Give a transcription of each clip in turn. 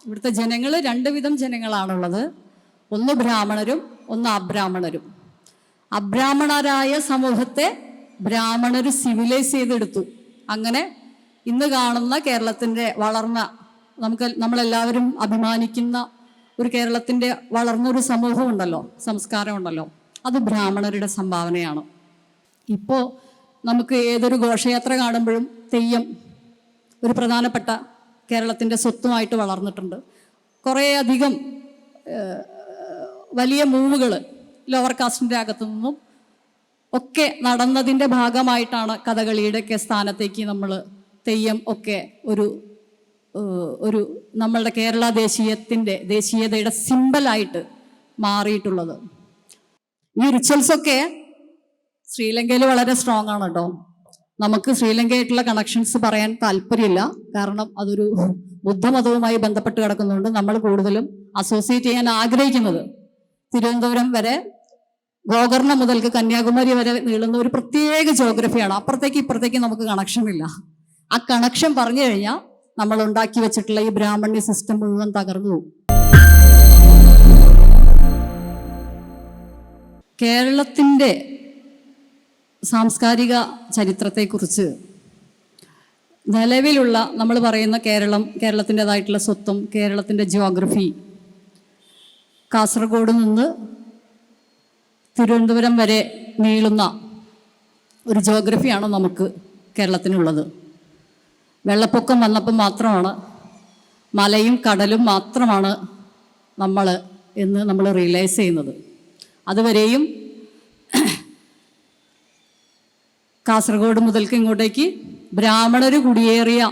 ഇവിടുത്തെ ജനങ്ങൾ രണ്ട് വിധം ജനങ്ങളാണുള്ളത്. ഒന്ന് ബ്രാഹ്മണരും ഒന്ന് അബ്രാഹ്മണരും. അബ്രാഹ്മണരായ സമൂഹത്തെ ബ്രാഹ്മണർ സിവിലൈസ് ചെയ്തെടുത്തു. അങ്ങനെ ഇന്ന് കാണുന്ന കേരളത്തിൻ്റെ വളർന്ന, നമ്മളെല്ലാവരും അഭിമാനിക്കുന്ന ഒരു കേരളത്തിൻ്റെ വളർന്നൊരു സമൂഹമുണ്ടല്ലോ, സംസ്കാരമുണ്ടല്ലോ, അത് ബ്രാഹ്മണരുടെ സംഭാവനയാണ്. ഇപ്പോൾ നമുക്ക് ഏതൊരു ഘോഷയാത്ര കാണുമ്പോഴും തെയ്യം ഒരു പ്രധാനപ്പെട്ട കേരളത്തിൻ്റെ സ്വത്തുമായിട്ട് വളർന്നിട്ടുണ്ട്. കുറേയധികം വലിയ മൂവുകൾ ലോവർ കാസ്റ്റിൻ്റെ അകത്തു നിന്നും ഒക്കെ നടന്നതിൻ്റെ ഭാഗമായിട്ടാണ് കഥകളിയുടെയൊക്കെ സ്ഥാനത്തേക്ക് നമ്മൾ തെയ്യം ഒക്കെ ഒരു നമ്മളുടെ കേരള ദേശീയതയുടെ സിമ്പലായിട്ട് മാറിയിട്ടുള്ളത്. ഈ റിച്വൽസൊക്കെ ശ്രീലങ്കയിൽ വളരെ സ്ട്രോങ് ആണ് കേട്ടോ. നമുക്ക് ശ്രീലങ്കയായിട്ടുള്ള കണക്ഷൻസ് പറയാൻ താല്പര്യമില്ല, കാരണം അതൊരു ബുദ്ധമതവുമായി ബന്ധപ്പെട്ട് കിടക്കുന്നതുകൊണ്ട് നമ്മൾ കൂടുതലും അസോസിയേറ്റ് ചെയ്യാൻ ആഗ്രഹിക്കുന്നത് തിരുവനന്തപുരം വരെ, ഗോകർണ മുതൽക്ക് കന്യാകുമാരി വരെ നീളുന്ന ഒരു പ്രത്യേക ജോഗ്രഫിയാണ്. അപ്പുറത്തേക്ക് ഇപ്പുറത്തേക്ക് നമുക്ക് കണക്ഷൻ ഇല്ല. ആ കണക്ഷൻ പറഞ്ഞു കഴിഞ്ഞാൽ നമ്മൾ ഉണ്ടാക്കി വെച്ചിട്ടുള്ള ഈ ബ്രാഹ്മണ്യ സിസ്റ്റം മുഴുവൻ തകർന്നു പോകും. കേരളത്തിൻ്റെ സാംസ്കാരിക ചരിത്രത്തെക്കുറിച്ച് നിലവിലുള്ള നമ്മൾ പറയുന്ന കേരളത്തിൻ്റെതായിട്ടുള്ള സ്വത്വം, കേരളത്തിൻ്റെ ജിയോഗ്രഫി, കാസർഗോഡ് നിന്ന് തിരുവനന്തപുരം വരെ നീളുന്ന ഒരു ജിയോഗ്രഫിയാണ് നമുക്ക് കേരളത്തിനുള്ളത്. വെള്ളപ്പൊക്കം വന്നപ്പോൾ മാത്രമാണ് മലയും കടലും മാത്രമാണ് എന്ന് നമ്മൾ റിയലൈസ് ചെയ്യുന്നത്. അതുവരെയും കാസർഗോഡ് മുതൽക്ക് ഇങ്ങോട്ടേക്ക് ബ്രാഹ്മണർ കുടിയേറിയ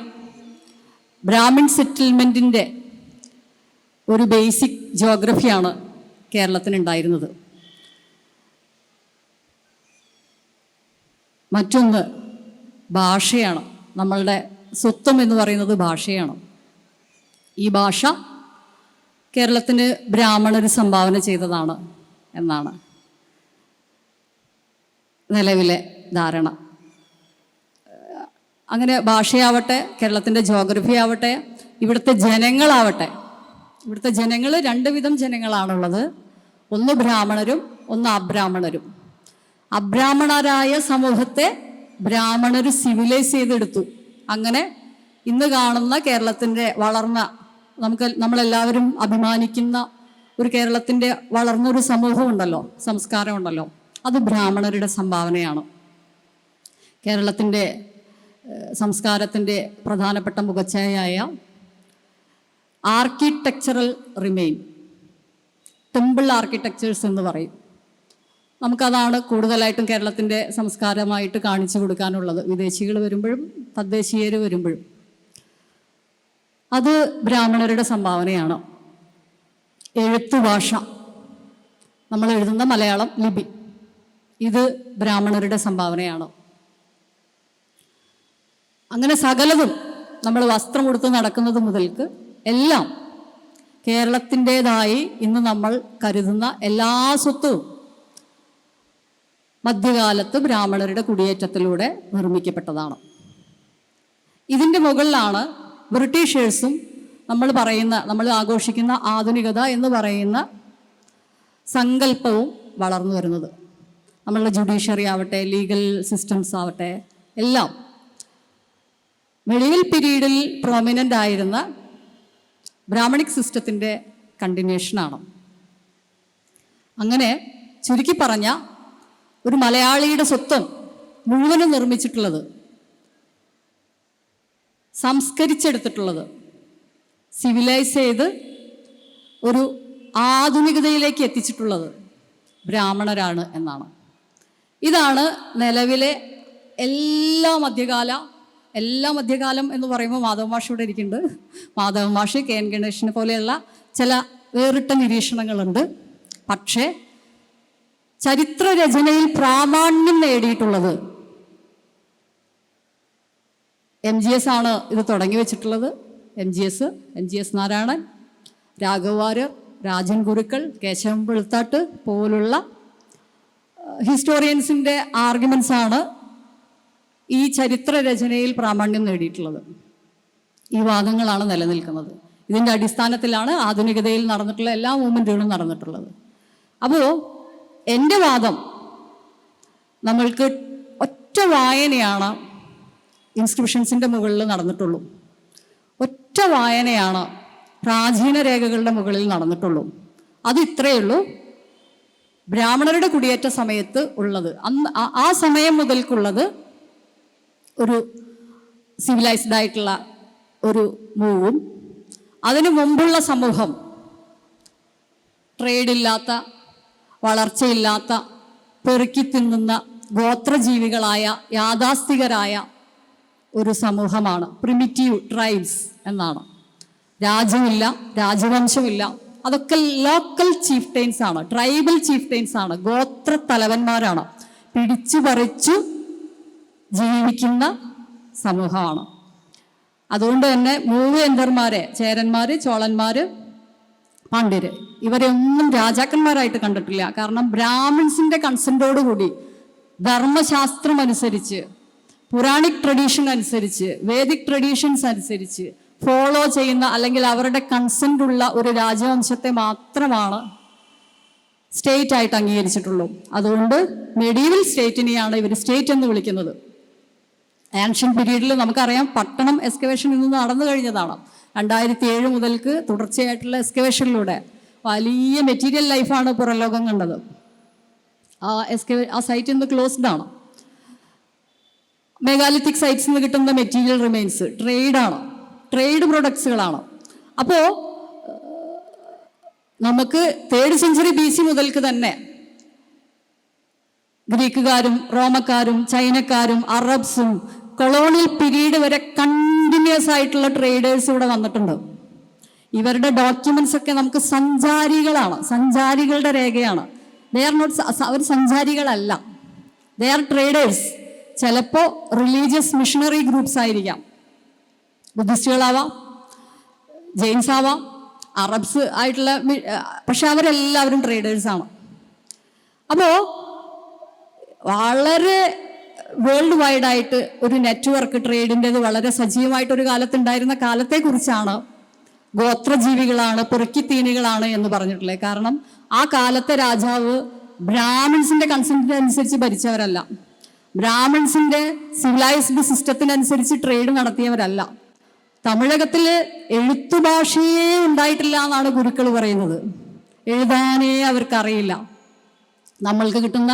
ബ്രാഹ്മിൺ സെറ്റിൽമെൻറ്റിൻ്റെ ഒരു ബേസിക് ജിയോഗ്രഫിയാണ് കേരളത്തിനുണ്ടായിരുന്നത്. മറ്റൊന്ന് ഭാഷയാണ്. നമ്മളുടെ സ്വത്വം എന്ന് പറയുന്നത് ഭാഷയാണ്. ഈ ഭാഷ കേരളത്തിന് ബ്രാഹ്മണർ സംഭാവന ചെയ്തതാണ് എന്നാണ് നിലവിലെ ധാരണ. അങ്ങനെ ഭാഷയാവട്ടെ, കേരളത്തിൻ്റെ ജോഗ്രഫി ആവട്ടെ, ഇവിടുത്തെ ജനങ്ങളാവട്ടെ, ഇവിടുത്തെ ജനങ്ങൾ രണ്ട് വിധം ജനങ്ങളാണുള്ളത്. ഒന്ന് ബ്രാഹ്മണരും ഒന്ന് അബ്രാഹ്മണരും. അബ്രാഹ്മണരായ സമൂഹത്തെ ബ്രാഹ്മണർ സിവിലൈസ് ചെയ്തെടുത്തു. അങ്ങനെ ഇന്ന് കാണുന്ന കേരളത്തിൻ്റെ വളർന്ന, നമ്മളെല്ലാവരും അഭിമാനിക്കുന്ന ഒരു കേരളത്തിൻ്റെ വളർന്നൊരു സമൂഹമുണ്ടല്ലോ, സംസ്കാരമുണ്ടല്ലോ, അത് ബ്രാഹ്മണരുടെ സംഭാവനയാണ്. കേരളത്തിൻ്റെ സംസ്കാരത്തിൻ്റെ പ്രധാനപ്പെട്ട മുഖച്ഛായയായ ആർക്കിടെക്ചറൽ റിമെയിൻ, ടെമ്പിൾ ആർക്കിടെക്ചേഴ്സ് എന്ന് പറയും. നമുക്കതാണ് കൂടുതലായിട്ടും കേരളത്തിൻ്റെ സംസ്കാരമായിട്ട് കാണിച്ചു കൊടുക്കാനുള്ളത്. വിദേശികൾ വരുമ്പോഴും തദ്ദേശീയർ വരുമ്പോഴും അത് ബ്രാഹ്മണരുടെ സംഭാവനയാണ്. എഴുത്തുഭാഷ, നമ്മൾ എഴുതുന്ന മലയാളം ലിപി, ഇത് ബ്രാഹ്മണരുടെ സംഭാവനയാണ്. അങ്ങനെ സകലതും, നമ്മൾ വസ്ത്രം ഉടുത്ത് നടക്കുന്നത് മുതൽക്ക് എല്ലാം കേരളത്തിൻ്റെതായി ഇന്ന് നമ്മൾ കരുതുന്ന എല്ലാ സ്വത്തും മധ്യകാലത്ത് ബ്രാഹ്മണരുടെ കുടിയേറ്റത്തിലൂടെ നിർമ്മിക്കപ്പെട്ടതാണ്. ഇതിൻ്റെ മുകളിലാണ് ബ്രിട്ടീഷേഴ്സും നമ്മൾ ആഘോഷിക്കുന്ന ആധുനികത എന്ന് പറയുന്ന സങ്കല്പവും വളർന്നു വരുന്നത്. നമ്മളുടെ ജുഡീഷ്യറി ആവട്ടെ, ലീഗൽ സിസ്റ്റംസ് ആവട്ടെ, എല്ലാം മെഡീവൽ പീരീഡിൽ പ്രോമിനൻ്റ് ആയിരുന്ന ബ്രാഹ്മണിക് സിസ്റ്റത്തിൻ്റെ കണ്ടിന്യൂഷനാണ്. അങ്ങനെ ചുരുക്കി പറഞ്ഞ ഒരു മലയാളിയുടെ സ്വത്വം മുഴുവനും നിർമ്മിച്ചിട്ടുള്ളത്, സംസ്കരിച്ചെടുത്തിട്ടുള്ളത്, സിവിലൈസ് ചെയ്ത് ഒരു ആധുനികതയിലേക്ക് എത്തിച്ചിട്ടുള്ളത് ബ്രാഹ്മണരാണ് എന്നാണ്. ഇതാണ് നിലവിലെ എല്ലാ മധ്യകാലം എന്ന് പറയുമ്പോൾ മാധവ മാഷ് ഇവിടെ ഇരിക്കുന്നുണ്ട്. മാധവ മാഷ്, കെ എൻ ഗണേഷിനെ പോലെയുള്ള ചില വേറിട്ട നിരീക്ഷണങ്ങളുണ്ട്. പക്ഷേ ചരിത്രരചനയിൽ പ്രാമാണ്യം നേടിയിട്ടുള്ളത് MGS ആണ്. ഇത് തുടങ്ങി വെച്ചിട്ടുള്ളത് MGS നാരായണൻ, രാഘവ് വാര്യർ, രാജൻ ഗുരുക്കൾ, കേശവൻ വെളുത്താട്ട് പോലുള്ള ഹിസ്റ്റോറിയൻസിൻ്റെ ആർഗ്യുമെൻസ് ആണ് ഈ ചരിത്രരചനയിൽ പ്രാമാണ്യം നേടിയിട്ടുള്ളത്. ഈ വാദങ്ങളാണ് നിലനിൽക്കുന്നത്. ഇതിൻ്റെ അടിസ്ഥാനത്തിലാണ് ആധുനികതയിൽ നടന്നിട്ടുള്ള എല്ലാ മൂവ്മെൻറ്റുകളും നടന്നിട്ടുള്ളത്. അപ്പോൾ എൻ്റെ വാദം, നമ്മൾക്ക് ഒറ്റ വായനയാണ് ഇൻസ്ക്രിപ്ഷൻസിൻ്റെ മുകളിൽ നടന്നിട്ടുള്ളൂ. ഒറ്റ വായനയാണ് പ്രാചീന രേഖകളുടെ മുകളിൽ നടന്നിട്ടുള്ളൂ. അത് ഇത്രയേ ഉള്ളൂ. ബ്രാഹ്മണരുടെ കുടിയേറ്റ സമയത്ത് ഉള്ളത്, അന്ന് ആ സമയം മുതൽക്കുള്ളത് ഒരു സിവിലൈസ്ഡ് ആയിട്ടുള്ള ഒരു മൂവും, അതിനു മുമ്പുള്ള സമൂഹം ട്രേഡില്ലാത്ത, വളർച്ചയില്ലാത്ത, പെറുക്കി തിന്നുന്ന ഗോത്രജീവികളായ യാഥാസ്ഥികരായ ഒരു സമൂഹമാണ്. പ്രിമിറ്റീവ് ട്രൈബ്സ് എന്നാണ്. രാജ്യമില്ല, രാജവംശമില്ല, അതൊക്കെ ലോക്കൽ ചീഫ്റ്റെയിൻസ് ആണ്, ട്രൈബൽ ചീഫ്റ്റെയിൻസ് ആണ്, ഗോത്ര തലവന്മാരാണ്, പിടിച്ചു പറിച്ചു ജീവിക്കുന്ന സമൂഹമാണ്. അതുകൊണ്ട് തന്നെ മൂവേന്തർമാരെ, ചേരന്മാര്, ചോളന്മാര്, പാണ്ഡ്യര്, ഇവരെയൊന്നും രാജാക്കന്മാരായിട്ട് കണ്ടിട്ടില്ല. കാരണം ബ്രാഹ്മിൺസിന്റെ കൺസെന്റോടുകൂടി ധർമ്മശാസ്ത്രം അനുസരിച്ച്, പുരാണിക് ട്രഡീഷൻ അനുസരിച്ച്, വേദിക് ട്രഡീഷൻസ് അനുസരിച്ച് ഫോളോ ചെയ്യുന്ന, അല്ലെങ്കിൽ അവരുടെ കൺസെന്റ് ഉള്ള ഒരു രാജവംശത്തെ മാത്രമാണ് സ്റ്റേറ്റ് ആയിട്ട് അംഗീകരിച്ചിട്ടുള്ളൂ. അതുകൊണ്ട് മെഡീവൽ സ്റ്റേറ്റിനെയാണ് ഇവർ സ്റ്റേറ്റ് എന്ന് വിളിക്കുന്നത്. ആൻഷ്യൻ പീരീഡിൽ നമുക്കറിയാം, പട്ടണം എക്സ്കവേഷൻ ഇന്ന് നടന്നു കഴിഞ്ഞതാണ്. 2007 മുതൽക്ക് തുടർച്ചയായിട്ടുള്ള എക്സ്കവേഷനിലൂടെ വലിയ മെറ്റീരിയൽ ലൈഫാണ് പുറംലോകം കണ്ടത്. ആ സൈറ്റ് ഇന്ന് ക്ലോസ്ഡ് ആണ്. മെഗാലിത്തിക് സൈറ്റ്സിൽ നിന്ന് കിട്ടുന്ന മെറ്റീരിയൽ റിമെയിൻസ് ട്രേഡാണ്, ട്രേഡ് പ്രൊഡക്ട്സുകളാണ്. അപ്പോൾ നമുക്ക് 3rd സെഞ്ചുറി BC മുതൽക്ക് തന്നെ ഗ്രീക്കുകാരും റോമക്കാരും ചൈനക്കാരും അറബ്സും കൊളോണിയൽ പീരീഡ് വരെ കണ്ടിന്യൂസ് ആയിട്ടുള്ള ട്രേഡേഴ്സ് ഇവിടെ വന്നിട്ടുണ്ട്. ഇവരുടെ ഡോക്യുമെന്റ്സ് ഒക്കെ നമുക്ക് സഞ്ചാരികളാണ്, സഞ്ചാരികളുടെ രേഖയാണ്. ദേ ആർ നോട്ട്, അവർ സഞ്ചാരികളല്ല, ദേ ആർ ട്രേഡേഴ്സ്. ചിലപ്പോൾ റിലീജിയസ് മിഷണറി ഗ്രൂപ്പ്സ് ആയിരിക്കാം, ബുദ്ധിസ്റ്റുകളാവാം, ജെയിൻസ് ആവാം, അറബ്സ് ആയിട്ടുള്ള, പക്ഷെ അവരെല്ലാവരും ട്രേഡേഴ്സാണ്. അപ്പോൾ വളരെ വേൾഡ് വൈഡ് ആയിട്ട് ഒരു നെറ്റ്വർക്ക് ട്രേഡിൻ്റെത് വളരെ സജീവമായിട്ടൊരു കാലത്തുണ്ടായിരുന്ന കാലത്തെക്കുറിച്ചാണ് ഗോത്രജീവികളാണ്, പെറുക്കിത്തീനികളാണ് എന്ന് പറഞ്ഞിട്ടുള്ളത്. കാരണം ആ കാലത്തെ രാജാവ് ബ്രാഹ്മിൺസിന്റെ കൺസെപ്റ്റ് അനുസരിച്ച് ഭരിച്ചവരല്ല, ബ്രാഹ്മിൺസിന്റെ സിവിലൈസ്ഡ് സിസ്റ്റത്തിനനുസരിച്ച് ട്രേഡ് നടത്തിയവരല്ല. തമിഴകത്തിൽ എഴുത്തുഭാഷയേ ഉണ്ടായിട്ടില്ല എന്നാണ് ഗുരുക്കൾ പറയുന്നത്. എഴുതാനേ അവർക്കറിയില്ല. നമ്മൾക്ക് കിട്ടുന്ന,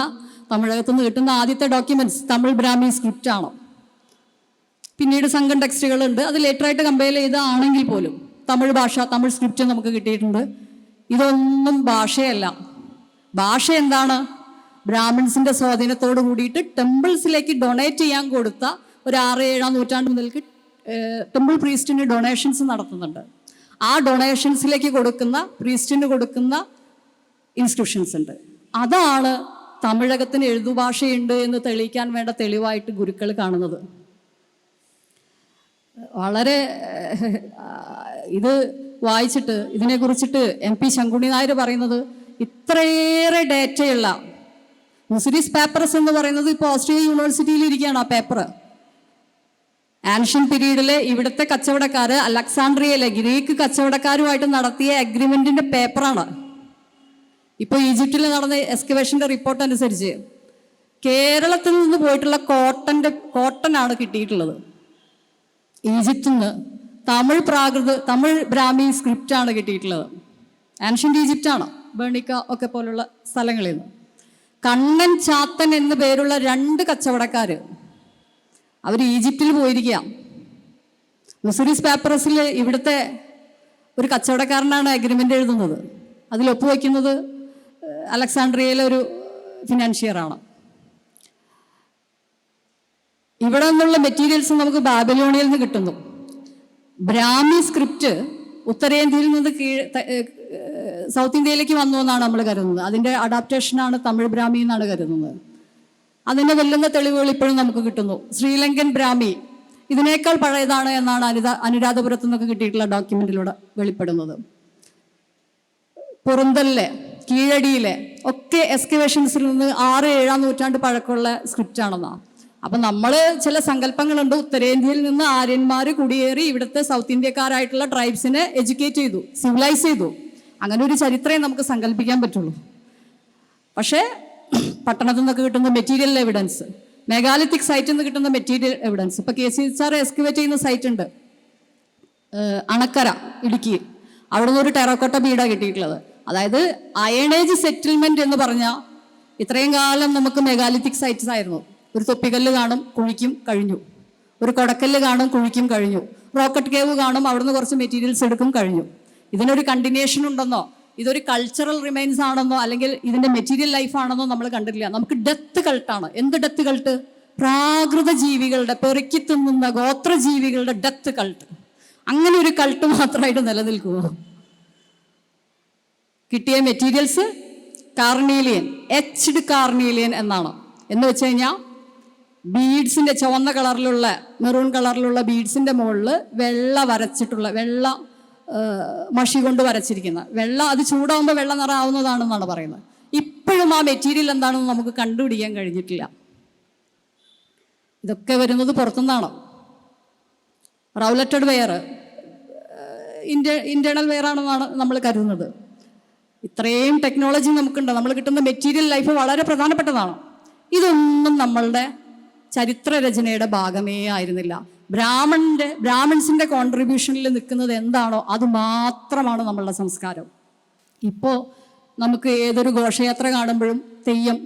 തമിഴകത്തു നിന്ന് കിട്ടുന്ന ആദ്യത്തെ ഡോക്യുമെന്റ്സ് തമിഴ് ബ്രാഹ്മി സ്ക്രിപ്റ്റ് ആണ്. പിന്നീട് സംഘം ടെക്സ്റ്റുകളുണ്ട്, അത് ലേറ്ററായിട്ട് കമ്പയർ ചെയ്താണെങ്കിൽ പോലും തമിഴ് ഭാഷ, തമിഴ് സ്ക്രിപ്റ്റ് നമുക്ക് കിട്ടിയിട്ടുണ്ട്. ഇതൊന്നും ഭാഷയല്ല. ഭാഷ എന്താണ്? ബ്രാഹ്മിൺസിന്റെ സ്വാധീനത്തോട് കൂടിയിട്ട് ടെമ്പിൾസിലേക്ക് ഡൊണേറ്റ് ചെയ്യാൻ കൊടുത്ത ഒരു 6-7 നൂറ്റാണ്ട് മുതൽക്ക് ടെമ്പിൾ പ്രീസ്റ്റിന് ഡൊണേഷൻസ് നടത്തുന്നുണ്ട്. ആ ഡൊണേഷൻസിലേക്ക് കൊടുക്കുന്ന, പ്രീസ്റ്റിന് കൊടുക്കുന്ന ഇൻസ്ക്രിപ്ഷൻസ് ഉണ്ട്. അതാണ് തമിഴകത്തിന് എഴുതുഭാഷയുണ്ട് എന്ന് തെളിയിക്കാൻ വേണ്ട തെളിവായിട്ട് ഗുരുക്കൾ കാണുന്നത്. വളരെ ഇത് വായിച്ചിട്ട്, ഇതിനെക്കുറിച്ചിട്ട് MP ശങ്കുണ്ണി നായർ പറയുന്നത്, ഇത്രയേറെ ഡേറ്റയുള്ള മുസിരീസ് പേപ്പർസ് എന്ന് പറയുന്നത് ഇപ്പോൾ ഓസ്ട്രേലിയ യൂണിവേഴ്സിറ്റിയിൽ ഇരിക്കുകയാണ്. ആ പേപ്പർ ആൻഷ്യൻ പീരീഡിലെ ഇവിടുത്തെ കച്ചവടക്കാര് അലക്സാണ്ട്രിയയിലെ ഗ്രീക്ക് കച്ചവടക്കാരുമായിട്ട് നടത്തിയ അഗ്രിമെന്റിന്റെ പേപ്പറാണ്. ഇപ്പോൾ ഈജിപ്തിൽ നടന്ന എക്സ്കവേഷന്റെ റിപ്പോർട്ട് അനുസരിച്ച് കേരളത്തിൽ നിന്ന് പോയിട്ടുള്ള കോട്ടനാണ് കിട്ടിയിട്ടുള്ളത്. ഈജിപ്തിൽ നിന്ന് തമിഴ് ബ്രാഹ്മി സ്ക്രിപ്റ്റാണ് കിട്ടിയിട്ടുള്ളത്. ആൻഷ്യന്റ് ഈജിപ്റ്റാണ്, ബേണിക്ക ഒക്കെ പോലുള്ള സ്ഥലങ്ങളിൽ നിന്ന്. കണ്ണൻ ചാത്തൻ എന്ന് പേരുള്ള 2 കച്ചവടക്കാര് അവർ ഈജിപ്തിൽ പോയിരിക്കുക. മുസിരീസ് പേപ്പറസിൽ ഇവിടുത്തെ ഒരു കച്ചവടക്കാരനാണ് അഗ്രിമെന്റ് എഴുതുന്നത്. അതിൽ ഒപ്പുവയ്ക്കുന്നത് അലക്സാണ്ട്രിയയിലെ ഒരു ഫിനാൻഷ്യറാണ്. ഇവിടെ നിന്നുള്ള മെറ്റീരിയൽസ് നമുക്ക് ബാബിലോണിയയിൽ നിന്ന് കിട്ടുന്നു. ബ്രാഹ്മി സ്ക്രിപ്റ്റ് ഉത്തരേന്ത്യയിൽ നിന്ന് സൗത്ത് ഇന്ത്യയിലേക്ക് വന്നു എന്നാണ് നമ്മൾ കരുതുന്നത്. അതിൻ്റെ അഡാപ്റ്റേഷനാണ് തമിഴ് ബ്രാഹ്മി എന്നാണ് കരുതുന്നത്. അതിൻ്റെ വെല്ലുന്ന തെളിവുകൾ ഇപ്പോഴും നമുക്ക് കിട്ടുന്നു. ശ്രീലങ്കൻ ബ്രാഹ്മി ഇതിനേക്കാൾ പഴയതാണ് എന്നാണ് അനുരാധപുരത്തു നിന്നൊക്കെ കിട്ടിയിട്ടുള്ള ഡോക്യുമെന്റിലൂടെ വെളിപ്പെടുന്നത്. പുറന്തലിലെ, കീഴടിയിലെ ഒക്കെ എക്സ്കവേഷൻസിൽ നിന്ന് 6-7 നൂറ്റാണ്ട് പഴക്കമുള്ള സ്ക്രിപ്റ്റ് ആണെന്നാണ്. അപ്പം നമ്മൾ ചില സങ്കല്പങ്ങളുണ്ട്. ഉത്തരേന്ത്യയിൽ നിന്ന് ആര്യന്മാർ കുടിയേറി ഇവിടുത്തെ സൗത്ത് ഇന്ത്യക്കാരായിട്ടുള്ള ട്രൈബ്സിനെ എഡ്യൂക്കേറ്റ് ചെയ്തു, സിവിലൈസ് ചെയ്തു. അങ്ങനെ ഒരു ചരിത്രമേ നമുക്ക് സങ്കല്പിക്കാൻ പറ്റുള്ളൂ. പക്ഷേ പട്ടണത്തിൽ നിന്നൊക്കെ കിട്ടുന്ന മെറ്റീരിയൽ എവിഡൻസ്, മെഗാലിത്തിക് സൈറ്റിൽ നിന്ന് കിട്ടുന്ന മെറ്റീരിയൽ എവിഡൻസ്, ഇപ്പൊ KC സാർ എക്സ്കവേറ്റ് ചെയ്യുന്ന സൈറ്റ് ഉണ്ട് അണക്കര, ഇടുക്കി. അവിടെ നിന്ന് ഒരു ടെറക്കോട്ട ബീഡാണ് കിട്ടിയിട്ടുള്ളത്. അതായത് അയണേജ് സെറ്റിൽമെന്റ് എന്ന് പറഞ്ഞാൽ ഇത്രയും കാലം നമുക്ക് മെഗാലിത്തിക് സൈറ്റ്സ് ആയിരുന്നു. ഒരു തൊപ്പിക്കല്ല് കാണും, കുഴിക്കും, കഴിഞ്ഞു. ഒരു കൊടക്കല്ല് കാണും, കുഴിക്കും, കഴിഞ്ഞു. റോക്കറ്റ് കേവ് കാണും, അവിടുന്ന് കുറച്ച് മെറ്റീരിയൽസ് എടുക്കും, കഴിഞ്ഞു. ഇതിനൊരു കണ്ടിന്യൂഷൻ ഉണ്ടെന്നോ ഇതൊരു കൾച്ചറൽ റിമൈൻസ് ആണെന്നോ അല്ലെങ്കിൽ ഇതിന്റെ മെറ്റീരിയൽ ലൈഫ് ആണെന്നോ നമ്മൾ കണ്ടിട്ടില്ല. നമുക്ക് ഡെത്ത് കൾട്ടാണ്. എന്ത് ഡെത്ത് കൾട്ട്? പ്രാകൃത ജീവികളുടെ, പെറുക്കി തിന്നുന്ന ഗോത്രജീവികളുടെ ഡെത്ത് കൾട്ട്. അങ്ങനെ ഒരു കൾട്ട് മാത്രമായിട്ട് നിലനിൽക്കുമോ? കിട്ടിയ മെറ്റീരിയൽസ് കാർണീലിയൻ, എച്ച്ഡ് കാർണീലിയൻ എന്നാണ്. എന്ന് വെച്ച് കഴിഞ്ഞാൽ ബീഡ്സിന്റെ ചുവന്ന കളറിലുള്ള, മെറൂൺ കളറിലുള്ള ബീഡ്സിന്റെ മുകളിൽ വെള്ള വരച്ചിട്ടുള്ള, വെള്ള മഷി കൊണ്ട് വരച്ചിരിക്കുന്ന വെള്ള, അത് ചൂടാവുമ്പോൾ വെള്ള നിറമാവുന്നതാണെന്നാണ് പറയുന്നത്. ഇപ്പോഴും ആ മെറ്റീരിയൽ എന്താണെന്ന് നമുക്ക് കണ്ടുപിടിക്കാൻ കഴിഞ്ഞിട്ടില്ല. ഇതൊക്കെ വരുന്നത് പുറത്തുനിന്നാണ്. റൗലറ്റഡ് വെയർ ഇന്റേണൽ വെയർ ആണെന്നാണ് നമ്മൾ കരുതുന്നത്. ഇത്രയും ടെക്നോളജി നമുക്കുണ്ട്. നമ്മൾ കിട്ടുന്ന മെറ്റീരിയൽ ലൈഫ് വളരെ പ്രധാനപ്പെട്ടതാണ്. ഇതൊന്നും നമ്മളുടെ ചരിത്രരചനയുടെ ഭാഗമേ ആയിരുന്നില്ല. ബ്രാഹ്മിൺസിന്റെ കോൺട്രിബ്യൂഷനിൽ നിൽക്കുന്നത് എന്താണോ അത് മാത്രമാണ് നമ്മളുടെ സംസ്കാരം. ഇപ്പോൾ നമുക്ക് ഏതൊരു ഘോഷയാത്ര കാണുമ്പോഴും തെയ്യം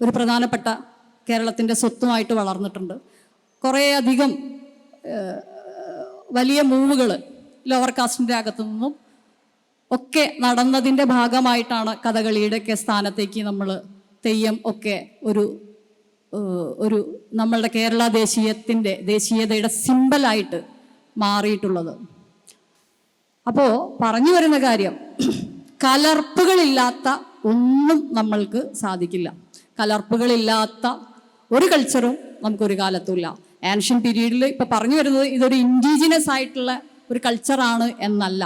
ഒരു പ്രധാനപ്പെട്ട കേരളത്തിൻ്റെ സ്വത്തുമായിട്ട് വളർന്നിട്ടുണ്ട്. കുറേയധികം വലിയ മൂവുകൾ ലോവർ കാസ്റ്റിൻ്റെ അകത്തു നിന്നും ഒക്കെ നടന്നതിൻ്റെ ഭാഗമായിട്ടാണ് കഥകളിയുടെയൊക്കെ സ്ഥാനത്തേക്ക് നമ്മൾ തെയ്യം ഒക്കെ ഒരു നമ്മളുടെ കേരള ദേശീയതയുടെ സിമ്പലായിട്ട് മാറിയിട്ടുള്ളത്. അപ്പോൾ പറഞ്ഞു വരുന്ന കാര്യം, കലർപ്പുകളില്ലാത്ത ഒന്നും നമ്മൾക്ക് സാധിക്കില്ല. കലർപ്പുകളില്ലാത്ത ഒരു കൾച്ചറും നമുക്കൊരു കാലത്തുമില്ല. ആൻഷ്യൻ പീരീഡിൽ ഇപ്പം പറഞ്ഞു വരുന്നത് ഇതൊരു ഇൻഡിജിനസ് ആയിട്ടുള്ള ഒരു കൾച്ചറാണ് എന്നല്ല.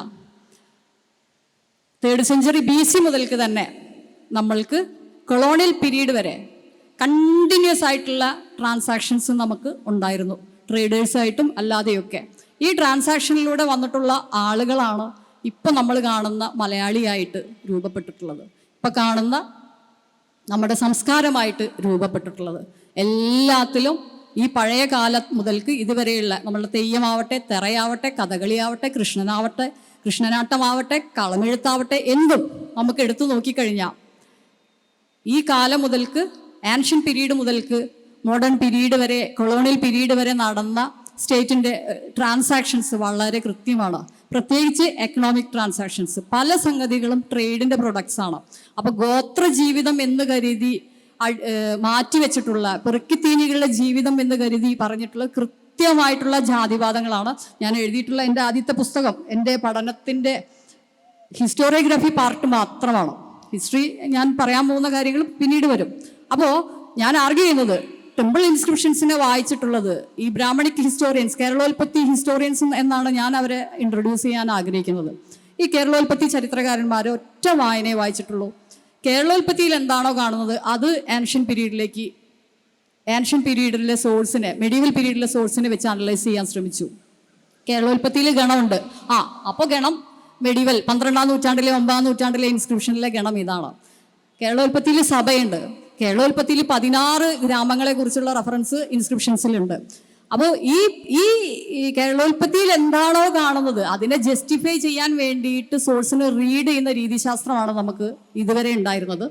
3rd സെഞ്ച്വറി BC മുതൽക്ക് തന്നെ നമ്മൾക്ക് കൊളോണിയൽ പീരീഡ് വരെ കണ്ടിന്യൂസ് ആയിട്ടുള്ള ട്രാൻസാക്ഷൻസ് നമുക്ക് ഉണ്ടായിരുന്നു, ട്രേഡേഴ്സായിട്ടും അല്ലാതെയൊക്കെ. ഈ ട്രാൻസാക്ഷനിലൂടെ വന്നിട്ടുള്ള ആളുകളാണ് ഇപ്പം നമ്മൾ കാണുന്ന മലയാളിയായിട്ട് രൂപപ്പെട്ടിട്ടുള്ളത്, ഇപ്പം കാണുന്ന നമ്മുടെ സംസ്കാരമായിട്ട് രൂപപ്പെട്ടിട്ടുള്ളത്. എല്ലാത്തിലും ഈ പഴയ കാലം മുതൽക്ക് ഇതുവരെയുള്ള നമ്മളുടെ തെയ്യമാവട്ടെ, തെറയാവട്ടെ, കഥകളിയാവട്ടെ, കൃഷ്ണനാട്ടമാവട്ടെ, കളമെഴുത്താവട്ടെ, എന്തും നമുക്ക് എടുത്തു നോക്കിക്കഴിഞ്ഞാൽ ഈ കാലം മുതൽക്ക്, ആൻഷ്യൻ പീരീഡ് മുതൽക്ക് മോഡേൺ പീരീഡ് വരെ, കൊളോണിയൽ പീരീഡ് വരെ നടന്ന സ്റ്റേറ്റിൻ്റെ ട്രാൻസാക്ഷൻസ് വളരെ കൃത്യമാണ്. പ്രത്യേകിച്ച് എക്കണോമിക് ട്രാൻസാക്ഷൻസ്, പല സംഗതികളും ട്രേഡിൻ്റെ പ്രൊഡക്ട്സ് ആണ്. അപ്പോൾ ഗോത്രജീവിതം എന്ന് കരുതി മാറ്റിവെച്ചിട്ടുള്ള, പെറുക്കിത്തീനികളുടെ ജീവിതം എന്ന് കരുതി പറഞ്ഞിട്ടുള്ള കൃത്യമായിട്ടുള്ള ജാതിവാദങ്ങളാണ്. ഞാൻ എഴുതിയിട്ടുള്ള എൻ്റെ ആദ്യത്തെ പുസ്തകം എൻ്റെ പഠനത്തിൻ്റെ ഹിസ്റ്റോറിയോഗ്രഫി പാർട്ട് മാത്രമാണ്. ഹിസ്റ്ററി ഞാൻ പറയാൻ പോകുന്ന കാര്യങ്ങൾ പിന്നീട് വരും. അപ്പോൾ ഞാൻ ആർഗ്യൂ ചെയ്യുന്നത്, ടെമ്പിൾ ഇൻസ്ക്രിപ്ഷൻസിനെ വായിച്ചിട്ടുള്ളത് ഈ ബ്രാഹ്മണിക് ഹിസ്റ്റോറിയൻസ്, കേരളോൽപ്പത്തി ഹിസ്റ്റോറിയൻസ് എന്നാണ് ഞാൻ അവരെ ഇൻട്രൊഡ്യൂസ് ചെയ്യാൻ ആഗ്രഹിക്കുന്നത്. ഈ കേരളോൽപ്പത്തി ചരിത്രകാരന്മാർ ഒറ്റ വായനയെ വായിച്ചിട്ടുള്ളൂ. കേരളോൽപ്പത്തിയിൽ എന്താണോ കാണുന്നത് അത് ആൻഷ്യൻ പീരീഡിലെ സോഴ്സിനെ, മെഡീവൽ പീരീഡിലെ സോഴ്സിനെ വെച്ച് അനലൈസ് ചെയ്യാൻ ശ്രമിച്ചു. കേരളോൽപ്പത്തിയിൽ ഗണമുണ്ട്. അപ്പോൾ ഗണം മെഡീവൽ 12ാം നൂറ്റാണ്ടിലെ 9ാം നൂറ്റാണ്ടിലെ ഇൻസ്ക്രിപ്ഷനിലെ ഗണം ഇതാണ്. കേരളോൽപ്പത്തിയിൽ സഭയുണ്ട്. കേരളോൽപ്പത്തിയിൽ 16 ഗ്രാമങ്ങളെ കുറിച്ചുള്ള റെഫറൻസ് ഇൻസ്ക്രിപ്ഷൻസിലുണ്ട്. അപ്പോൾ ഈ കേരളോൽപ്പത്തിയിൽ എന്താണോ കാണുന്നത് അതിനെ ജസ്റ്റിഫൈ ചെയ്യാൻ വേണ്ടിയിട്ട് സോഴ്സിന് റീഡ് ചെയ്യുന്ന രീതിശാസ്ത്രമാണ് നമുക്ക് ഇതുവരെ ഉണ്ടായിരുന്നത്.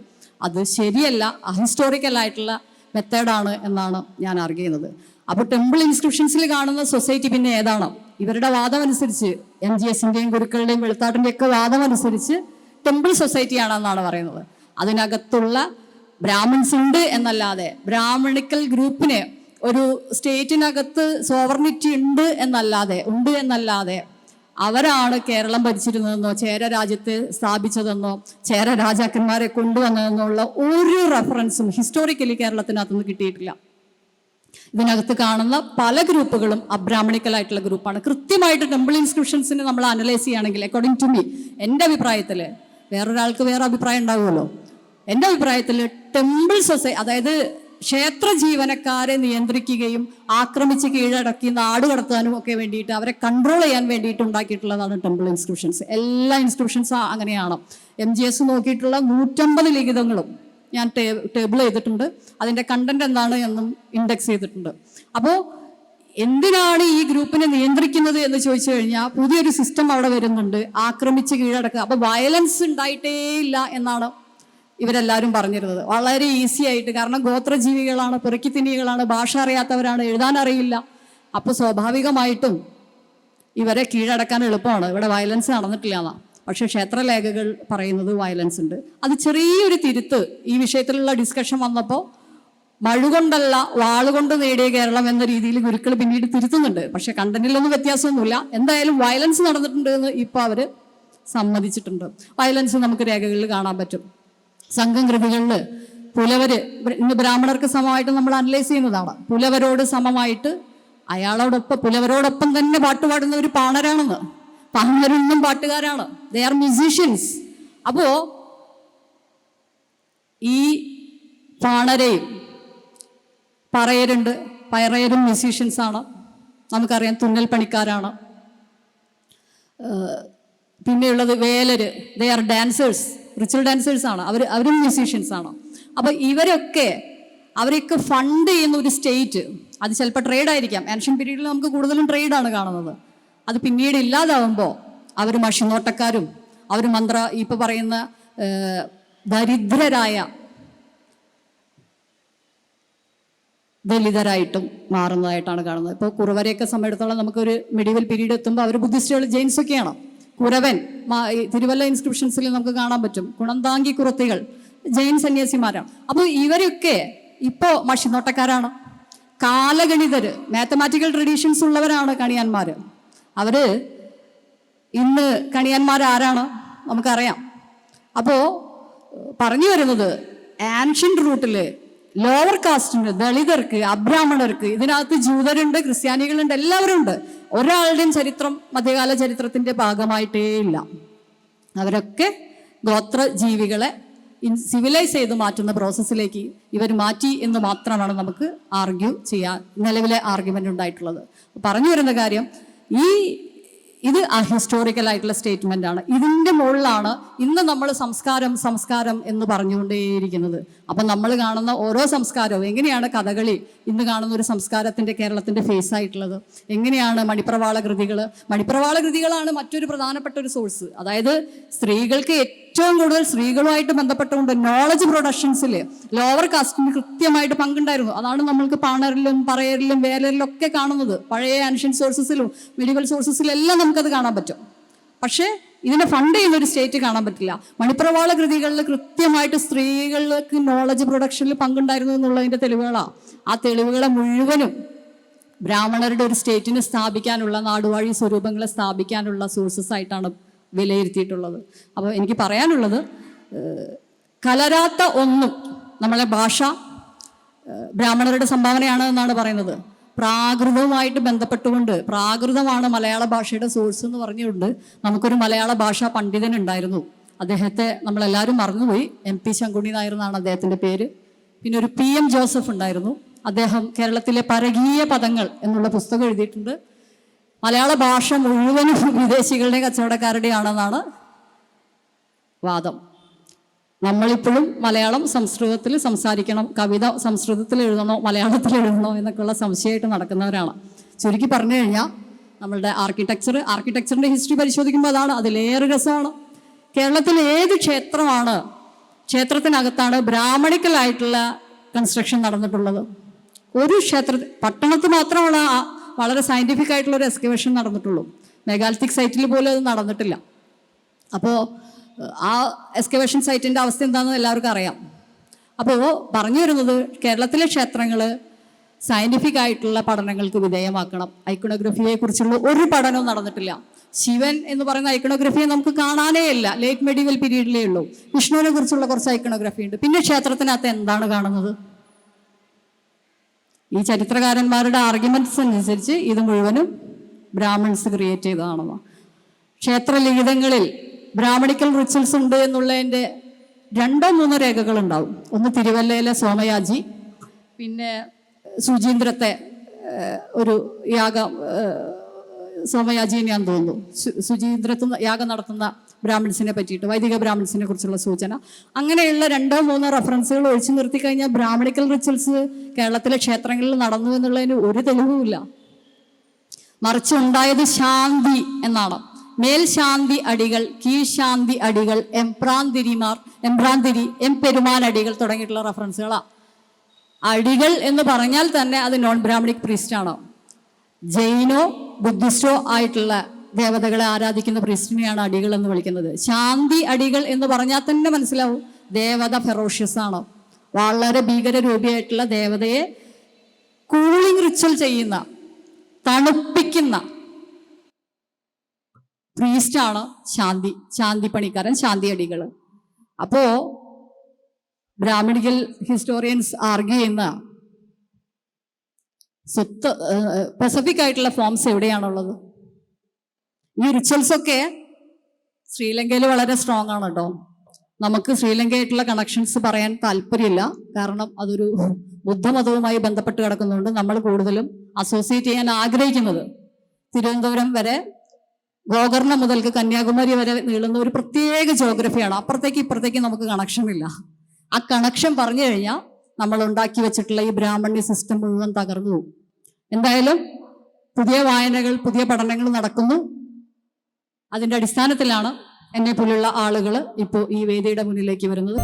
അത് ശരിയല്ല, അഹിസ്റ്റോറിക്കൽ ആയിട്ടുള്ള മെത്തേഡാണ് എന്നാണ് ഞാൻ ആർഗ്യൂ ചെയ്യുന്നത്. അപ്പോൾ ടെമ്പിൾ ഇൻസ്ക്രിപ്ഷൻസിൽ കാണുന്ന സൊസൈറ്റി പിന്നെ ഏതാണ്? ഇവരുടെ വാദം അനുസരിച്ച്, MGSൻ്റെയും ഗുരുക്കളുടെയും വെളുത്താട്ടിൻ്റെയും ഒക്കെ വാദം അനുസരിച്ച് ടെമ്പിൾ സൊസൈറ്റിയാണെന്നാണ് പറയുന്നത്. അതിനകത്തുള്ള ബ്രാഹ്മിൺസ് ഉണ്ട് എന്നല്ലാതെ, ബ്രാഹ്മണിക്കൽ ഗ്രൂപ്പിന് ഒരു സ്റ്റേറ്റിനകത്ത് സോവർണിറ്റി ഉണ്ട് എന്നല്ലാതെ അവരാണ് കേരളം ഭരിച്ചിരുന്നതെന്നോ ചേര രാജ്യത്തെ സ്ഥാപിച്ചതെന്നോ ചേര രാജാക്കന്മാരെ കൊണ്ടുവന്നതെന്നുള്ള ഒരു റെഫറൻസും ഹിസ്റ്റോറിക്കലി കേരളത്തിനകത്തുനിന്ന് കിട്ടിയിട്ടില്ല. ഇതിനകത്ത് കാണുന്ന പല ഗ്രൂപ്പുകളും അബ്രാഹ്മണിക്കലായിട്ടുള്ള ഗ്രൂപ്പാണ്. കൃത്യമായിട്ട് ടെമ്പിൾ ഇൻസ്ക്രിപ്ഷൻസിനെ നമ്മൾ അനലൈസ് ചെയ്യുകയാണെങ്കിൽ, അക്കോർഡിംഗ് ടു മീ, എൻ്റെ അഭിപ്രായത്തിൽ, വേറൊരാൾക്ക് വേറെ അഭിപ്രായം ഉണ്ടാവുമല്ലോ, എൻ്റെ അഭിപ്രായത്തിൽ ടെമ്പിൾ സൊസൈറ്റി, അതായത് ക്ഷേത്ര ജീവനക്കാരെ നിയന്ത്രിക്കുകയും ആക്രമിച്ച് കീഴടക്കി നാട് കടത്താനും ഒക്കെ വേണ്ടിയിട്ട് അവരെ കൺട്രോൾ ചെയ്യാൻ വേണ്ടിയിട്ട് ഉണ്ടാക്കിയിട്ടുള്ളതാണ് ടെമ്പിൾ ഇൻസ്ക്രിപ്ഷൻസ്. എല്ലാ ഇൻസ്ക്രിപ്ഷൻസും അങ്ങനെയാണ്. MGS നോക്കിയിട്ടുള്ള 150 ലിഖിതങ്ങളും ഞാൻ ടേബിൾ ചെയ്തിട്ടുണ്ട്. അതിൻ്റെ കണ്ടന്റ് എന്താണ് എന്നും ഇൻഡെക്സ് ചെയ്തിട്ടുണ്ട്. അപ്പോൾ എന്തിനാണ് ഈ ഗ്രൂപ്പിനെ നിയന്ത്രിക്കുന്നത് എന്ന് ചോദിച്ചു കഴിഞ്ഞാൽ പുതിയൊരു സിസ്റ്റം അവിടെ വരുന്നുണ്ട്, ആക്രമിച്ച് കീഴടക്കുക. അപ്പോൾ വയലൻസ് ഉണ്ടായിട്ടേ ഇല്ല എന്നാണ് ഇവരെല്ലാവരും പറഞ്ഞിരുന്നത്. വളരെ ഈസി ആയിട്ട്, കാരണം ഗോത്രജീവികളാണ്, പെറുക്കിത്തിന്നികളാണ്, ഭാഷ അറിയാത്തവരാണ്, എഴുതാൻ അറിയില്ല. അപ്പോൾ സ്വാഭാവികമായിട്ടും ഇവരെ കീഴടക്കാൻ എളുപ്പമാണ്, ഇവിടെ വയലൻസ് നടന്നിട്ടില്ല എന്നാണ്. പക്ഷേ ക്ഷേത്രലേഖകൾ പറയുന്നത് വയലൻസ് ഉണ്ട്. അത് ചെറിയൊരു തിരുത്ത് ഈ വിഷയത്തിലുള്ള ഡിസ്കഷൻ വന്നപ്പോൾ മഴുകൊണ്ടല്ല വാളുകൊണ്ട് നേടിയ കേരളം എന്ന രീതിയിൽ ഗുരുക്കൾ പിന്നീട് തിരുത്തുന്നുണ്ട്. പക്ഷെ കണ്ടന്റിലൊന്നും വ്യത്യാസമൊന്നുമില്ല. എന്തായാലും വയലൻസ് നടന്നിട്ടുണ്ട് എന്ന് ഇപ്പോൾ അവർ സമ്മതിച്ചിട്ടുണ്ട്. വയലൻസ് നമുക്ക് രേഖകളിൽ കാണാൻ പറ്റും. സംഘം കൃതികളിൽ പുലവര്, ഇന്ന് ബ്രാഹ്മണർക്ക് സമമായിട്ട് നമ്മൾ അനലൈസ് ചെയ്യുന്നതാണ്. പുലവരോട് സമമായിട്ട് പുലവരോടൊപ്പം തന്നെ പാട്ട് പാടുന്ന ഒരു പാണരാണെന്ന്. പാണരൊന്നും പാട്ടുകാരാണ്, ദേ ആർ മ്യൂസീഷ്യൻസ്. അപ്പോ ഈ പാണരെയും പറയരും മ്യൂസീഷ്യൻസ് ആണ്. നമുക്കറിയാം തുന്നൽ പണിക്കാരാണ്. പിന്നെയുള്ളത് വേലര്, they are dancers, ritual dancers ആണ്. അവരും മ്യൂസീഷ്യൻസ് ആണ്. അപ്പൊ അവരെയൊക്കെ ഫണ്ട് ചെയ്യുന്ന ഒരു സ്റ്റേറ്റ്, അത് ചിലപ്പോൾ ട്രേഡ് ആയിരിക്കാം. ഏൻഷ്യൻ പീരീഡിൽ നമുക്ക് കൂടുതലും ട്രേഡാണ് കാണുന്നത്. അത് പിന്നീട് ഇല്ലാതാവുമ്പോൾ അവർ മഷിനോട്ടക്കാരും അവർ ഇപ്പൊ പറയുന്ന ദരിദ്രരായ ദലിതരായിട്ടും മാറുന്നതായിട്ടാണ് കാണുന്നത്. ഇപ്പോൾ കുറുവരെയൊക്കെ സമയത്തോളം നമുക്കൊരു മിഡീവൽ പീരീഡ് എത്തുമ്പോൾ അവർ ബുദ്ധിസ്റ്റുകൾ, ജെയിൻസ് ഒക്കെയാണ്. കുരവൻ തിരുവല്ല ഇൻസ്ക്രിപ്ഷൻസിൽ നമുക്ക് കാണാൻ പറ്റും. കുണന്താങ്കി കുറത്തികൾ ജെയിൻ സന്യാസിമാരാണ്. അപ്പോൾ ഇവരൊക്കെ ഇപ്പോൾ മഷിനോട്ടക്കാരാണ്, കാലഗണിതര്, മാത്തമാറ്റിക്കൽ ട്രഡീഷൻസ് ഉള്ളവരാണ് കണിയാന്മാര്. അവര് ഇന്ന് കണിയാന്മാരാരാണ് നമുക്കറിയാം. അപ്പോൾ പറഞ്ഞു വരുന്നത് ആൻഷ്യന്റ് റൂട്ടില് ലോവർ കാസ്റ്റിന്, ദളിതർക്ക്, അബ്രാഹ്മണർക്ക്, ഇതിനകത്ത് ജൂതരുണ്ട്, ക്രിസ്ത്യാനികളുണ്ട്, എല്ലാവരും ഉണ്ട്. ഒരാളുടെയും ചരിത്രം മധ്യകാല ചരിത്രത്തിന്റെ ഭാഗമായിട്ടേ ഇല്ല. അവരൊക്കെ ഗോത്രജീവികളെ സിവിലൈസ് ചെയ്ത് മാറ്റുന്ന പ്രോസസ്സിലേക്ക് ഇവർ മാറ്റി എന്ന് മാത്രമാണ് നമുക്ക് ആർഗ്യൂ ചെയ്യാൻ നിലവിലെ ആർഗ്യുമെന്റ് ഉണ്ടായിട്ടുള്ളത്. പറഞ്ഞു വരുന്ന കാര്യം, ഇത് ഹിസ്റ്റോറിക്കൽ ആയിട്ടുള്ള സ്റ്റേറ്റ്മെന്റ് ആണ്. ഇതിന്റെ മുകളിലാണ് ഇന്ന് നമ്മൾ സംസ്കാരം എന്ന് പറഞ്ഞുകൊണ്ടേയിരിക്കുന്നത്. അപ്പം നമ്മൾ കാണുന്ന ഓരോ സംസ്കാരവും എങ്ങനെയാണ് കഥകളി ഇന്ന് കാണുന്ന ഒരു സംസ്കാരത്തിന്റെ കേരളത്തിന്റെ ഫേസ് ആയിട്ടുള്ളത്, എങ്ങനെയാണ് മണിപ്രവാള കൃതികളാണ് മറ്റൊരു പ്രധാനപ്പെട്ട ഒരു സോഴ്സ്. അതായത് സ്ത്രീകൾക്ക് ഏറ്റവും കൂടുതൽ സ്ത്രീകളുമായിട്ട് ബന്ധപ്പെട്ടുകൊണ്ട് നോളജ് പ്രൊഡക്ഷൻസിൽ ലോവർ കാസ്റ്റിന് കൃത്യമായിട്ട് പങ്കുണ്ടായിരുന്നു. അതാണ് നമ്മൾക്ക് പാണരിലും പറയരിലും വേലരിലും ഒക്കെ കാണുന്നത്. പഴയ ആൻഷ്യൻ സോഴ്സസിലും മെഡിവൽ സോഴ്സസിലും എല്ലാം നമുക്കത് കാണാൻ പറ്റും. പക്ഷേ ഇതിനെ ഫണ്ട് ചെയ്യുന്ന ഒരു സ്റ്റേറ്റ് കാണാൻ പറ്റില്ല. മണിപ്രവാള കൃതികളിൽ കൃത്യമായിട്ട് സ്ത്രീകൾക്ക് നോളജ് പ്രൊഡക്ഷനിൽ പങ്കുണ്ടായിരുന്നു എന്നുള്ളതിൻ്റെ തെളിവുകളാണ്. ആ തെളിവുകളെ മുഴുവനും ബ്രാഹ്മണരുടെ ഒരു സ്റ്റേറ്റിനെ സ്ഥാപിക്കാനുള്ള, നാടുവാഴി സ്വരൂപങ്ങളെ സ്ഥാപിക്കാനുള്ള സോഴ്സസ് ആയിട്ടാണ് വിലയിരുത്തിയിട്ടുള്ളത്. അപ്പോൾ എനിക്ക് പറയാനുള്ളത്, കലരാത്ത ഒന്നും നമ്മളെ ഭാഷ ബ്രാഹ്മണരുടെ സംഭാവനയാണ് എന്നാണ് പറയുന്നത്. പ്രാകൃതവുമായിട്ട് ബന്ധപ്പെട്ടുകൊണ്ട്, പ്രാകൃതമാണ് മലയാള ഭാഷയുടെ സോഴ്സ് എന്ന് പറഞ്ഞുകൊണ്ട് നമുക്കൊരു മലയാള ഭാഷാ പണ്ഡിതനുണ്ടായിരുന്നു. അദ്ദേഹത്തെ നമ്മളെല്ലാവരും മറന്നുപോയി. MP ശങ്കുണ്ണി നായർ എന്നാണ് അദ്ദേഹത്തിൻ്റെ പേര്. പിന്നെ ഒരു PM ജോസഫ് ഉണ്ടായിരുന്നു. അദ്ദേഹം കേരളത്തിലെ പരകീയ പദങ്ങൾ എന്നുള്ള പുസ്തകം എഴുതിയിട്ടുണ്ട്. മലയാള ഭാഷ മുഴുവനും വിദേശികളുടെയും കച്ചവടക്കാരുടെയാണെന്നാണ് വാദം. നമ്മളിപ്പോഴും മലയാളം സംസ്കൃതത്തിൽ സംസാരിക്കണം, കവിത സംസ്കൃതത്തിൽ എഴുതണോ മലയാളത്തിൽ എഴുതണോ എന്നൊക്കെയുള്ള സംശയമായിട്ട് നടക്കുന്നവരാണ്. ചുരുക്കി പറഞ്ഞു കഴിഞ്ഞാൽ നമ്മളുടെ ആർക്കിടെക്ചറിൻ്റെ ഹിസ്റ്ററി പരിശോധിക്കുമ്പോൾ അതാണ് അതിലേറെ രസമാണ്. കേരളത്തിൽ ഏത് ക്ഷേത്രത്തിനകത്താണ് ബ്രാഹ്മണിക്കലായിട്ടുള്ള കൺസ്ട്രക്ഷൻ നടന്നിട്ടുള്ളത്? ഒരു പട്ടണത്ത് മാത്രമാണ് വളരെ സയൻറ്റിഫിക് ആയിട്ടുള്ള ഒരു എക്സ്കവേഷൻ നടന്നിട്ടുള്ളൂ. മെഗാലിത്തിക് സൈറ്റിൽ പോലും അത് നടന്നിട്ടില്ല. അപ്പോൾ ആ എക്സ്കവേഷൻ സൈറ്റിൻ്റെ അവസ്ഥ എന്താണെന്ന് എല്ലാവർക്കും അറിയാം. അപ്പോൾ പറഞ്ഞു വരുന്നത്, കേരളത്തിലെ ക്ഷേത്രങ്ങൾ സയൻറ്റിഫിക് ആയിട്ടുള്ള പഠനങ്ങൾക്ക് വിധേയമാക്കണം. ഐക്കണോഗ്രഫിയെ കുറിച്ചുള്ള ഒരു പഠനവും നടന്നിട്ടില്ല. ശിവൻ എന്ന് പറയുന്ന ഐക്കണോഗ്രഫിയെ നമുക്ക് കാണാനേ ഇല്ല, ലേറ്റ് മെഡീവൽ പീരീഡിലേ ഉള്ളൂ. വിഷ്ണുവിനെ കുറിച്ചുള്ള കുറച്ച് ഐക്കണോഗ്രഫി ഉണ്ട്. പിന്നെ ക്ഷേത്രത്തിനകത്ത് എന്താണ് കാണുന്നത്? ഈ ചരിത്രകാരന്മാരുടെ ആർഗ്യുമെന്റ്സ് അനുസരിച്ച് ഇത് മുഴുവനും ബ്രാഹ്മൺസ് ക്രിയേറ്റ് ചെയ്തതാണെന്ന്. ക്ഷേത്രലിഖിതങ്ങളിൽ ബ്രാഹ്മണിക്കൽ റിച്വൽസ് ഉണ്ട് എന്നുള്ളതിൻ്റെ 2 or 3 രേഖകളുണ്ടാവും. ഒന്ന് തിരുവല്ലയിലെ സോമയാജി, പിന്നെ സുചീന്ദ്രത്തെ ഒരു യാഗം സോമയാജിനെയാന്ന് തോന്നുന്നു, സുചീന്ദ്രത്ത് യാഗം നടത്തുന്ന ബ്രാഹ്മിൺസിനെ പറ്റിയിട്ട്, വൈദിക ബ്രാഹ്മിൺസിനെ കുറിച്ചുള്ള സൂചന. അങ്ങനെയുള്ള 2-3 റെഫറൻസുകൾ ഒഴിച്ചു നിർത്തി കഴിഞ്ഞാൽ ബ്രാഹ്മണിക്കൽ റിച്വൽസ് കേരളത്തിലെ ക്ഷേത്രങ്ങളിൽ നടന്നു എന്നുള്ളതിന് ഒരു തെളിവുമില്ല. മറിച്ച് ഉണ്ടായത് ശാന്തി എന്നാണ്. മേൽശാന്തി അടികൾ, കീഴ്ശാന്തി അടികൾ, എംപ്രാന്തിരി, പെരുമാൻ അടികൾ തുടങ്ങിയിട്ടുള്ള റെഫറൻസുകളാണ്. അടികൾ എന്ന് പറഞ്ഞാൽ തന്നെ അത് നോൺ ബ്രാഹ്മണിക് പ്രീസ്റ്റാണ്. ജൈനോ ബുദ്ധിസ്റ്റോ ആയിട്ടുള്ള ദേവതകളെ ആരാധിക്കുന്ന പ്രീസ്റ്റിനെയാണ് അടികൾ എന്ന് വിളിക്കുന്നത്. ശാന്തി അടികൾ എന്ന് പറഞ്ഞാൽ തന്നെ മനസ്സിലാവും ദേവത ഫെറോഷ്യസ് ആണ്. വളരെ ഭീകരരൂപിയായിട്ടുള്ള ദേവതയെ കൂളിംഗ് റിച്വൽ ചെയ്യുന്ന, തണുപ്പിക്കുന്ന പ്രീസ്റ്റാണ് ശാന്തി പണിക്കാരൻ, ശാന്തി അടികൾ. അപ്പോ ബ്രാഹ്മണിക്കൽ ഹിസ്റ്റോറിയൻസ് ആർഗ്യൂ ചെയ്യുന്ന സ്പെസിഫിക് ആയിട്ടുള്ള ഫോംസ് എവിടെയാണുള്ളത്? ഈ റിച്വൽസ് ഒക്കെ ശ്രീലങ്കയിൽ വളരെ സ്ട്രോങ് ആണ് കേട്ടോ. നമുക്ക് ശ്രീലങ്കയായിട്ടുള്ള കണക്ഷൻസ് പറയാൻ താല്പര്യമില്ല, കാരണം അതൊരു ബുദ്ധമതവുമായി ബന്ധപ്പെട്ട് കിടക്കുന്നതുകൊണ്ട് നമ്മൾ കൂടുതലും അസോസിയേറ്റ് ചെയ്യാൻ ആഗ്രഹിക്കുന്നത് തിരുവനന്തപുരം വരെ, ഗോകർണ മുതൽക്ക് കന്യാകുമാരി വരെ നീളുന്ന ഒരു പ്രത്യേക ജോഗ്രഫിയാണ്. അപ്പുറത്തേക്ക് ഇപ്പുറത്തേക്ക് നമുക്ക് കണക്ഷൻ ഇല്ല. ആ കണക്ഷൻ പറഞ്ഞു കഴിഞ്ഞാൽ നമ്മൾ ഉണ്ടാക്കി വെച്ചിട്ടുള്ള ഈ ബ്രാഹ്മണ്യ സിസ്റ്റം മുഴുവൻ തകർന്നു പോകും. എന്തായാലും പുതിയ വായനകൾ, പുതിയ പഠനങ്ങൾ നടക്കുന്നു. അതിൻ്റെ അടിസ്ഥാനത്തിലാണ് എന്നെ പോലുള്ള ആളുകൾ ഇപ്പോൾ ഈ വേദിയുടെ മുന്നിലേക്ക് വരുന്നത്.